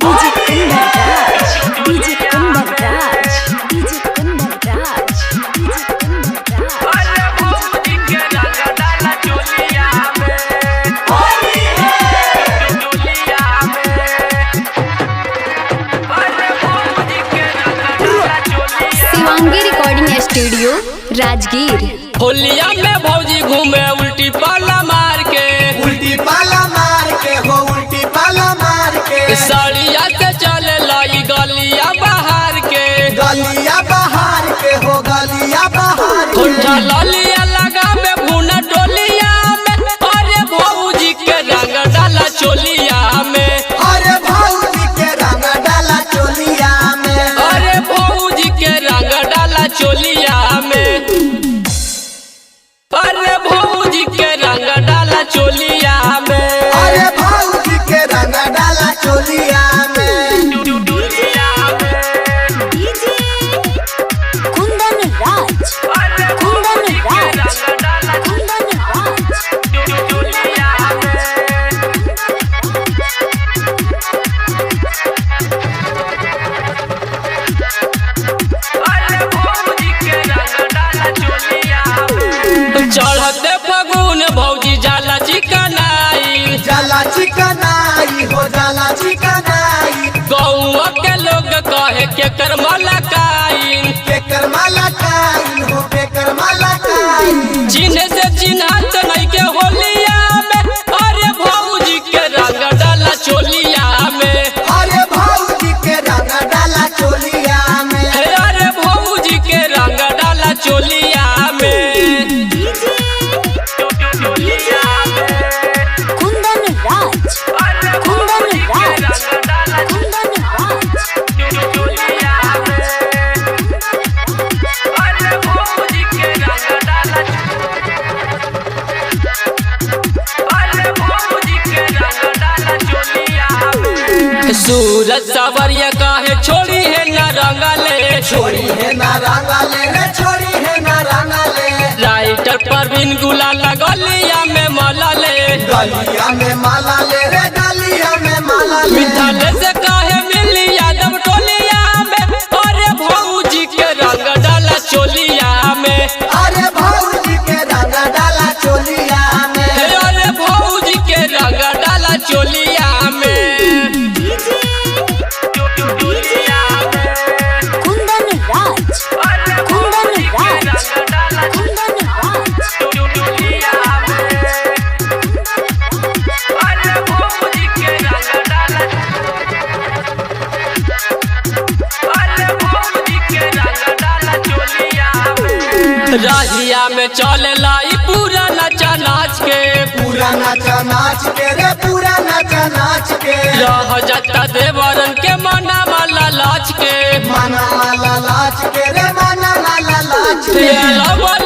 DJ Kundaraj, DJ Kundaraj, DJ Kundaraj, DJ Kundaraj। अरे भौजी के रंग डाला चोलिया में, होली है चोलिया में। अरे भौजी के रंग डाला चोलिया। Shivangi recording studio Rajgir. होलिया में भौजी घूमे उल्टी पाला मार के, उल्टी पाला मार के हो उल्टी पाला मार के साड़िया से चले लाई गलिया बाहर के, गलिया बहार के हो गलिया बहार के होठा लालिया लगा में भूना डोलिया में। अरे भौजी के रंग डाला चोलिया में, अरे भौजी के रंग डाला चोलिया में अरे भौजी के रंग डाला चोलिया में, अरे भौजी के रंग डाला चोलिया में, अरे भौजी के रंग डाला चोलिया में चोलिया में। DJ Kundaraj, अरे भौजी के रंग डाला Kundaraj। चोलिया में। अरे भौजी के रंग डाला चोलिया में। चढ़ते फगुन भौजी जाला चिकनाई, जाला चिकनाई हो जाला चिकनाई गौआ के लोग कहे के करमला काई, के करमाला काई हो के करमाला काई चिन्ह से चिन्हत नहीं के होलिया में। अरे भौजी के रंग डाला चोलिया में, अरे भौजी के रंग डाला चोलिया में अरे भौजी के रंग डाला चोलिया में, चोलिया में। Kundaraj, अरे भौजी के रंग डाला Kundaraj। चोलिया में, अरे भौजी के रंग डाला, अरे भौजी के रंग डाला चोलिया में। सूरज सवरिया काहे छोड़ी है न रंगले, छोरी है ना रंगाले रे छोरी है ना रंगाले राइटर परवीन गुलाल गलिया में मलले, गलिया में माला ले रे गलिया में माला ले मिथल से काहे मिली यादव टोलिया में। अरे भौजी के रंग डाला चोलिया में, अरे भौजी के रंग डाला चोलिया में अरे भौजी के रंग डाला चोलिया में, चोलिया में। Kundaraj, अरे भौजी के रंग डाला Kundaraj। चोलिया में, अरे भौजी के रंग डाला, अरे भौजी के रंग डाला चोलिया में। राहिया में चले लाई पूरा नचा नाच के, पूरा नाचा नाच के रे पूरा नाचा नाच के रह जाता देवरन के मना माला लाच के, माना माला लाच के रे माना माला लाच के लवल